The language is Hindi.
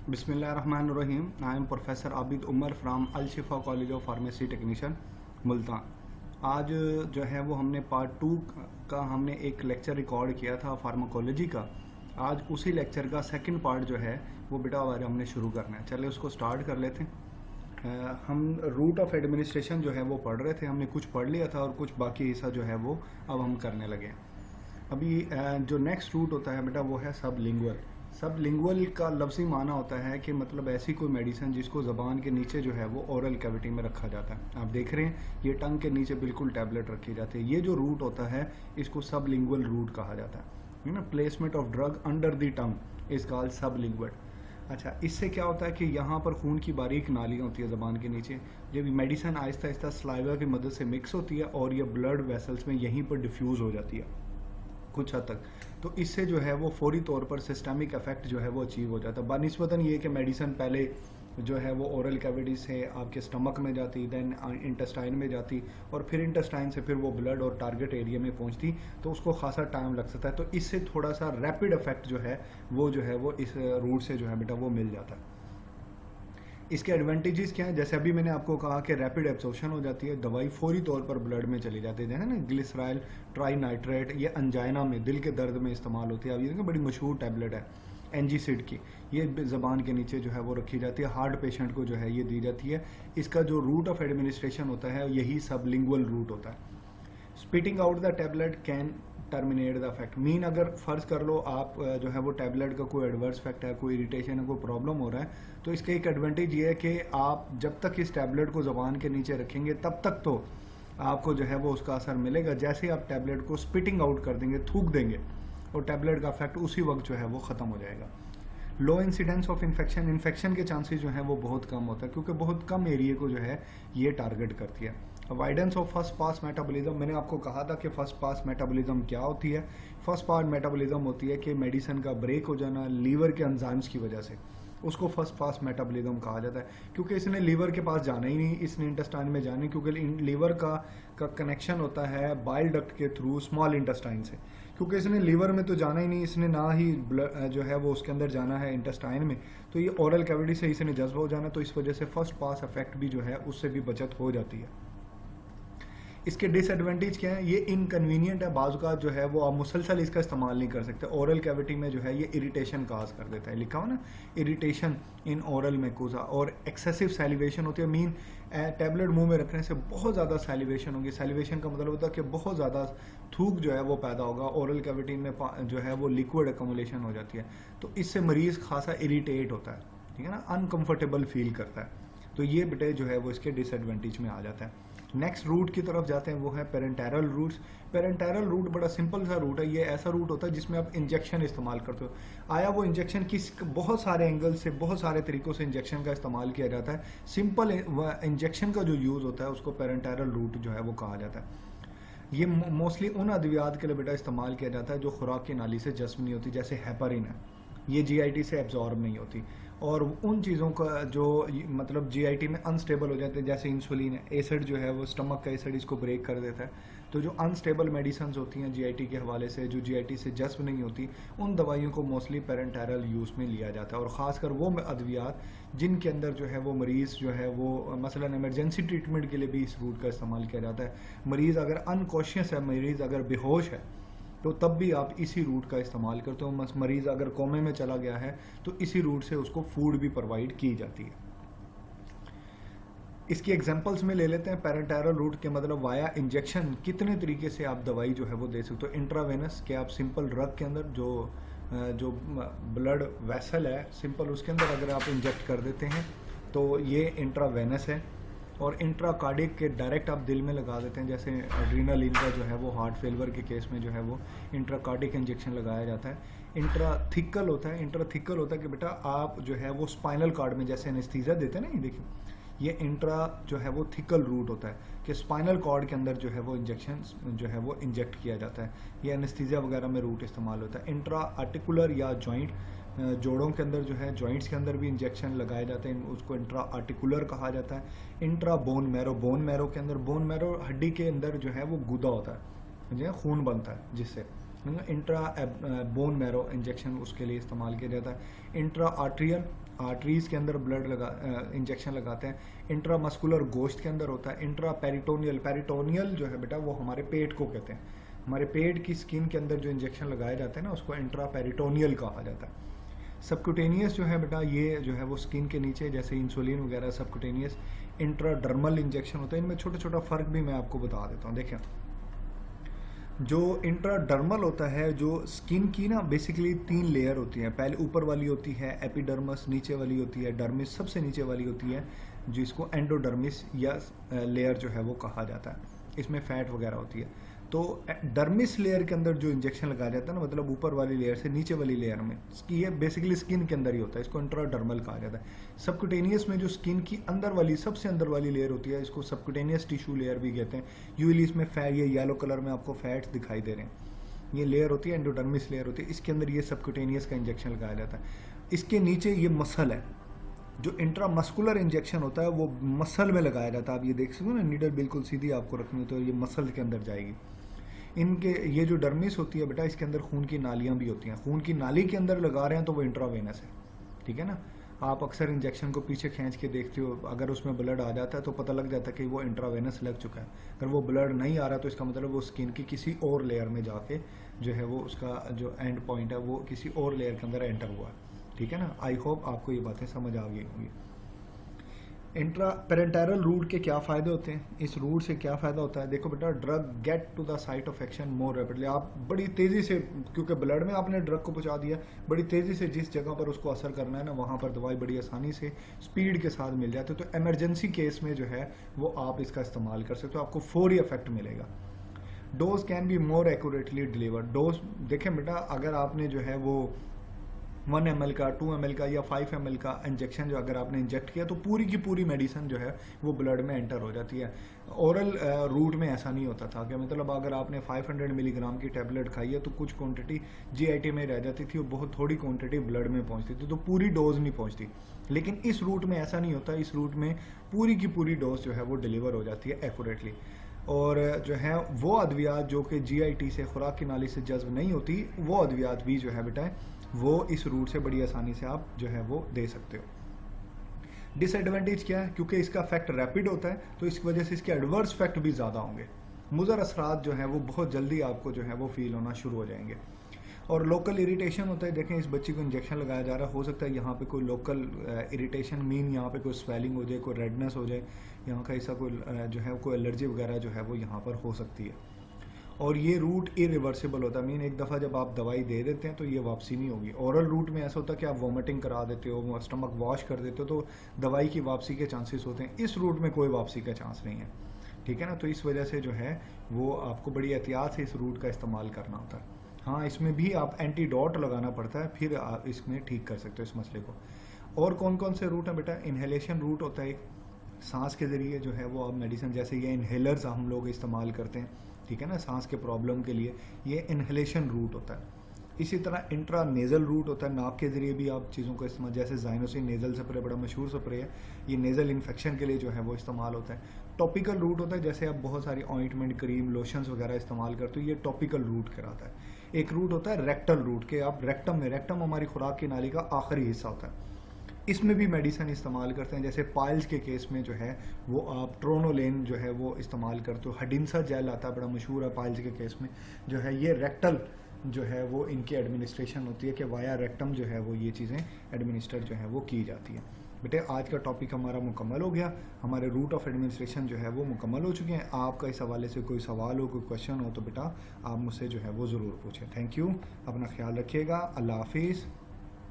बिस्मिल्लाहिर्रहमानिर्रहीम। I am professor Abid Umar from Al Shifa college of pharmacy technician Multan. आज जो है वो हमने पार्ट 2 का हमने एक लेक्चर रिकॉर्ड किया था फार्माकोलॉजी का। आज उसी लेक्चर का सेकंड पार्ट जो है वो बेटा वाले हमने शुरू करना है। चलिए उसको स्टार्ट कर लेते हैं। हम रूट ऑफ एडमिनिस्ट्रेशन जो है वो पढ़ रहे थे, हमने कुछ पढ़ लिया था और कुछ बाकी हिस्सा जो है वो अब हम करने लगे हैं। अभी जो नेक्स्ट रूट होता है बेटा वो है सबलिंगुअल। सबलिंगुअल का लफ्ज़ी माना होता है कि मतलब ऐसी कोई मेडिसिन जिसको ज़बान के नीचे जो है वो ओरल कैविटी में रखा जाता है। आप देख रहे हैं ये टंग के नीचे बिल्कुल टैबलेट रखी जाती है। ये जो रूट होता है इसको सबलिंगुअल रूट कहा जाता है ना। Placement of drug under the tongue is called sublingual. अच्छा, इससे क्या होता है कि यहाँ पर खून की बारीक नालियाँ होती है ज़बान के नीचे। जब मेडिसिन आहिस्ता आहिस्ता स्लाइवा की मदद से मिक्स होती है और ये ब्लड वेसल्स में यहीं पर डिफ्यूज़ हो जाती है कुछ हद तक, तो इससे जो है वो फौरी तौर पर सिस्टमिक इफेक्ट जो है वो अचीव हो जाता है। बानिस्बतन ये कि मेडिसिन पहले जो है वो ओरल कैविटी से आपके स्टमक में जाती, देन इंटेस्टाइन में जाती और फिर इंटेस्टाइन से फिर वो ब्लड और टारगेट एरिया में पहुंचती, तो उसको खासा टाइम लग सकता है। तो इससे थोड़ा सा रैपिड इफेक्ट जो है वो इस रूट से जो है बेटा वो मिल जाता है। इसके एडवांटेजेस क्या है? जैसे अभी मैंने आपको कहा कि रैपिड एब्जॉर्प्शन हो जाती है, दवाई फौरी तौर पर ब्लड में चली जाती है ना। ग्लिसराइल ट्राइनाइट्रेट ये अंजाइना में, दिल के दर्द में इस्तेमाल होती है। अब ये बड़ी मशहूर टैबलेट है एनजीसिड की, ये ज़बान के नीचे जो है वो रखी जाती है। हार्ट पेशेंट को जो है ये दी जाती है। इसका जो रूट ऑफ एडमिनिस्ट्रेशन होता है यही सबलिंगुअल रूट होता है। Spitting out the tablet can terminate the effect. Mean अगर फ़र्ज़ कर लो आप जो है वो टैबलेट का कोई एडवर्स इफेक्ट है, कोई इरिटेशन है, कोई प्रॉब्लम हो रहा है, तो इसका एक एडवांटेज ये है कि आप जब तक इस टैबलेट को ज़बान के नीचे रखेंगे तब तक तो आपको जो है वो उसका असर मिलेगा। जैसे ही आप टैबलेट को स्पिटिंग आउट कर देंगे, थूक देंगे, और टैबलेट का इफेक्ट उसी वक्त जो है वो ख़त्म हो जाएगा। लो इंसिडेंस ऑफ इन्फेक्शन के चांसेस जो है वो बहुत कम होता है, क्योंकि बहुत कम एरिया को जो है ये टारगेट करती है। Avoidance of first pass metabolism, मैंने आपको कहा था कि फर्स्ट पास मेटाबॉलिज्म क्या होती है। फर्स्ट पास मेटाबॉलिज्म होती है कि मेडिसिन का ब्रेक हो जाना लीवर के एंजाइम्स की वजह से, उसको फर्स्ट पास मेटाबॉलिज्म कहा जाता है। क्योंकि इसने लीवर के पास जाना ही नहीं, इसने इंटेस्टाइन में जाना, क्योंकि लीवर का कनेक्शन होता है बाइल डक्ट के थ्रू स्मॉल इंटेस्टाइन से। क्योंकि इसने लीवर में तो जाना ही नहीं, इसने ना ही जो है वो उसके अंदर जाना है इंटेस्टाइन में, तो ये ओरल कैविटी से इसने जज्ब हो जाना, तो इस वजह से फर्स्ट पास इफेक्ट भी जो है उससे भी बचत हो जाती है। इसके डिसएडवांटेज क्या है? ये इनकन्वीनियंट है, बाज़ का जो है वो आप मुसलसल इसका इस्तेमाल नहीं कर सकते। ओरल कैविटी में जो है ये इरिटेशन काज कर देता है, लिखा हो ना, इरिटेशन इन ओरल मेकोजा, और एक्सेसिव सैलिवेशन होती है। मीन टैबलेट मुंह में रखने से बहुत ज़्यादा सैलिवेशन होगी। सैलिवेशन का मतलब होता है कि बहुत ज़्यादा थूक जो है वो पैदा होगा, ओरल कैविटी में जो है वो लिक्विड एकमुलेशन हो जाती है, तो इससे मरीज़ खासा इरीटेट होता है, ठीक है ना, अनकम्फर्टेबल फील करता है। तो ये बेटे जो है वो इसके डिसएडवांटेज में आ जाता है। नेक्स्ट रूट की तरफ जाते हैं, वो है पेरेंटेरल रूट्स। पेरेंटेरल रूट बड़ा सिंपल सा रूट है। ये ऐसा रूट होता है जिसमें आप इंजेक्शन इस्तेमाल करते हो। आया वो इंजेक्शन किस बहुत सारे एंगल से, बहुत सारे तरीक़ों से इंजेक्शन का इस्तेमाल किया जाता है। सिंपल इंजेक्शन का जो यूज़ होता है उसको पेरेंटेरल रूट जो है वो कहा जाता है। ये मोस्टली उन अद्वियात के लिए बेटा इस्तेमाल किया जाता है जो खुराक की नाली से जस्म नहीं होती, जैसे हेपारिन है, ये जीआईटी से एब्जॉर्ब नहीं होती। और उन चीज़ों का जो मतलब जीआईटी में अनस्टेबल हो जाते हैं, जैसे इंसुलिन है, एसिड जो है वो स्टमक का एसिड इसको ब्रेक कर देता है। तो जो अनस्टेबल मेडिसिन होती हैं जीआईटी के हवाले से, जो जीआईटी से जस्म नहीं होती, उन दवाइयों को मोस्टली पेरेंटेरल यूज़ में लिया जाता है। और ख़ासकर वो अद्वियात जिनके अंदर जो है वो मरीज़ जो है वो मसलन इमरजेंसी ट्रीटमेंट के लिए भी इस रूट का इस्तेमाल किया जाता है। मरीज़ अगर अनकॉन्शियस है, मरीज़ अगर बेहोश है, तो तब भी आप इसी रूट का इस्तेमाल करते हो। मरीज़ अगर कोमे में चला गया है तो इसी रूट से उसको फूड भी प्रोवाइड की जाती है। इसकी एग्जांपल्स में ले लेते हैं। पेरेंटेरल रूट के मतलब वाया इंजेक्शन, कितने तरीके से आप दवाई जो है वो दे सकते हो। इंट्रावेनस के आप सिंपल रग के अंदर जो ब्लड वेसल है सिंपल, उसके अंदर अगर आप इंजेक्ट कर देते हैं तो ये इंट्रावेनस है। और इंट्राकार्डिक के डायरेक्ट आप दिल में लगा देते हैं, जैसे एड्रीनालिन का जो है वो हार्ट फेलियर के केस में जो है वो इंट्राकार्डिक इंजेक्शन लगाया जाता है। इंट्राथिकल होता है। इंट्राथिकल होता है कि बेटा आप जो है वो स्पाइनल कार्ड में जैसे एनेस्थीसिया देते हैं ना, ये देखिए, ये इंट्रा जो है वो थिकल रूट होता है कि स्पाइनल कॉर्ड के अंदर जो है वो इंजेक्शन जो है वो इंजेक्ट किया जाता है। ये एनेस्थीसिया वगैरह में रूट इस्तेमाल होता है। इंट्रा आर्टिकुलर या जॉइंट, जोड़ों के अंदर जो है जॉइंट्स के अंदर भी इंजेक्शन लगाए जाते हैं, उसको इंट्रा आर्टिकुलर कहा जाता है। Intra bone marrow, bone marrow के अंदर, बोन मैरो हड्डी के अंदर जो है वो गुदा होता है, जो है खून बनता है जिससे इंट्रा बोन मैरो इंजेक्शन उसके लिए इस्तेमाल किया जाता है। इंट्रा आर्ट्रियल आर्टरीज के अंदर ब्लड इंजेक्शन लगाते हैं। इंट्रामस्कुलर गोश्त के अंदर होता है। इंट्रा पेरिटोनियल, पेरिटोनियल जो है बेटा वो हमारे पेट को कहते हैं। हमारे पेट की स्किन के अंदर जो इंजेक्शन लगाए जाते हैं ना उसको इंट्रा पेरिटोनियल कहा जाता है। सबक्यूटेनियस जो है बेटा ये जो है वो स्किन के नीचे जैसे इंसुलिन वगैरह सबक्यूटेनियस। इंट्राडर्मल इंजेक्शन होता है। इनमें छोटा छोटा फ़र्क भी मैं आपको बता देता हूँ। देखें, जो इंट्राडर्मल होता है, जो स्किन की ना बेसिकली 3 लेयर होती हैं। पहले ऊपर वाली होती है एपिडर्मस, नीचे वाली होती है डर्मिस, सबसे नीचे वाली होती है जिसको एंडोडर्मिस या लेयर जो है वो कहा जाता है। इसमें फैट वगैरह होती है। तो डर्मिस लेयर के अंदर जो इंजेक्शन लगाया जाता है ना, मतलब ऊपर वाली लेयर से नीचे वाली लेयर में, ये बेसिकली स्किन के अंदर ही होता है, इसको इंट्राडर्मल कहा जाता है। सबक्यूटेनियस में जो स्किन की अंदर वाली सबसे अंदर वाली लेयर होती है इसको सबक्यूटेनियस टिश्यू लेयर भी कहते हैं। यूजुअली इसमें फैट, ये येलो कलर में आपको फैट्स दिखाई दे रहे हैं, ये लेयर होती है एंडोडर्मिस लेयर होती है। इसके अंदर ये सबक्यूटेनियस का इंजेक्शन लगाया जाता है। इसके नीचे ये मसल है, जो इंट्रामस्कुलर इंजेक्शन होता है वो मसल में लगाया जाता है। आप ये देख सकते हो ना, नीडल बिल्कुल सीधी आपको रखनी है तो ये मसल के अंदर जाएगी। इनके ये जो डर्मिस होती है बेटा, इसके अंदर खून की नालियाँ भी होती हैं। खून की नाली के अंदर लगा रहे हैं तो वो इंट्रावेनस है, ठीक है ना। आप अक्सर इंजेक्शन को पीछे खींच के देखते हो, अगर उसमें ब्लड आ जाता है तो पता लग जाता है कि वो इंट्रावेनस लग चुका है। अगर वो ब्लड नहीं आ रहा तो इसका मतलब वो स्किन की किसी और लेयर में जाके जो है वो उसका जो एंड पॉइंट है वो किसी और लेयर के अंदर एंटर हुआ है, ठीक है ना। आई होप आपको ये बातें समझ आ गई होंगी। इंट्रा पेरेंटरल रूट के क्या फ़ायदे होते हैं, इस रूट से क्या फ़ायदा होता है। देखो बेटा, drug get to the site of action more rapidly. आप बड़ी तेज़ी से, क्योंकि ब्लड में आपने ड्रग को पहुंचा दिया, बड़ी तेज़ी से जिस जगह पर उसको असर करना है ना वहाँ पर दवाई बड़ी आसानी से स्पीड के साथ मिल जाती है। तो एमरजेंसी केस में जो है वो आप इसका इस्तेमाल कर सकते हो, आपको फौरी इफेक्ट मिलेगा। Dose can be more accurately delivered. Dose देखें बेटा, अगर आपने जो है वो 1 ml का, 2 ml का या 5 ml का इंजेक्शन जो अगर आपने इंजेक्ट किया तो पूरी की पूरी मेडिसिन जो है वो ब्लड में एंटर हो जाती है। ओरल रूट में ऐसा नहीं होता था कि मतलब अगर आपने 500 मिलीग्राम की टैबलेट खाई है तो कुछ क्वांटिटी जीआईटी में रह जाती थी और बहुत थोड़ी क्वांटिटी ब्लड में पहुंचती थी, तो पूरी डोज नहीं पहुंचती। लेकिन इस रूट में ऐसा नहीं होता। इस रूट में पूरी की पूरी डोज जो है वो डिलीवर हो जाती है एक्यूरेटली। और जो है वो अद्वियात जो कि जीआईटी से, खुराक की नाली से जज्ब नहीं होती, वो अद्वियात भी जो है बेटा वो इस रूट से बड़ी आसानी से आप जो है वो दे सकते हो। डिसएडवांटेज क्या है, क्योंकि इसका इफेक्ट रैपिड होता है तो इस वजह से इसके एडवर्स इफेक्ट भी ज़्यादा होंगे। मुज़र असरात जो है वो बहुत जल्दी आपको जो है वो फील होना शुरू हो जाएंगे। और लोकल इरिटेशन होता है। देखें, इस बच्ची को इंजेक्शन लगाया जा रहा है, हो सकता है यहाँ पे कोई लोकल इरिटेशन मीन यहाँ पे कोई स्वेलिंग हो जाए, कोई रेडनेस हो जाए, यहाँ का ऐसा कोई जो है कोई एलर्जी वगैरह जो है वो यहाँ पर हो सकती है। और ये रूट इरिवर्सिबल होता है, मीन एक दफ़ा जब आप दवाई दे देते हैं तो ये वापसी नहीं होगी। ओरल रूट में ऐसा होता है कि आप वॉमिटिंग करा देते हो, स्टमक वॉश कर देते हो, तो दवाई की वापसी के चांसेस होते हैं। इस रूट में कोई वापसी का चांस नहीं है, ठीक है ना। तो इस वजह से जो है वो आपको बड़ी एहतियात से इस रूट का इस्तेमाल करना होता है। हाँ, इसमें भी आप एंटीडोट लगाना पड़ता है, फिर आप इसमें ठीक कर सकते हो इस मसले को। और कौन कौन से रूट हैं बेटा, इन्हेलेशन रूट होता है एक, सांस के ज़रिए जो है वो आप मेडिसिन, जैसे ये इन्हेलर्स हम लोग इस्तेमाल करते हैं, ठीक है ना, सांस के प्रॉब्लम के लिए, ये इन्हेलेशन रूट होता है। इसी तरह इंट्रा नेज़ल रूट होता है, नाक के ज़रिए भी आप चीज़ों को इस्तेमाल, जैसे ज़ाइनोसिन नेज़ल स्प्रे बड़ा मशहूर स्प्रे है, ये नेज़ल इन्फेक्शन के लिए जो है वो इस्तेमाल होता है। टॉपिकल रूट होता है, जैसे आप बहुत सारी ऑइंटमेंट, क्रीम, लोशंस वगैरह इस्तेमाल करते हो, ये टॉपिकल रूट कहलाता है। एक रूट होता है रेक्टल रूट, के आप रेक्टम में, रेक्टम हमारी खुराक की नाली का आखिरी हिस्सा होता है, इसमें भी मेडिसिन इस्तेमाल करते हैं। जैसे पाइल्स के केस में जो है वो आप ट्रोनोलेन जो है वो इस्तेमाल करते हो। हडिंसा जेल आता है, बड़ा मशहूर है पाइल्स के केस में, जो है ये रेक्टल जो है वो इनकी एडमिनिस्ट्रेशन होती है कि वाया रेक्टम जो है वो ये चीज़ें एडमिनिस्टर जो है वो की जाती है। बेटे, आज का टॉपिक हमारा मुकम्मल हो गया, हमारे रूट ऑफ एडमिनिस्ट्रेशन जो है वो मुकम्मल हो चुके हैं। आपका इस हवाले से कोई सवाल हो, कोई क्वेश्चन हो तो बेटा आप मुझसे जो है वो ज़रूर पूछें। थैंक यू, अपना ख्याल रखिएगा, अल्लाह हाफिज़।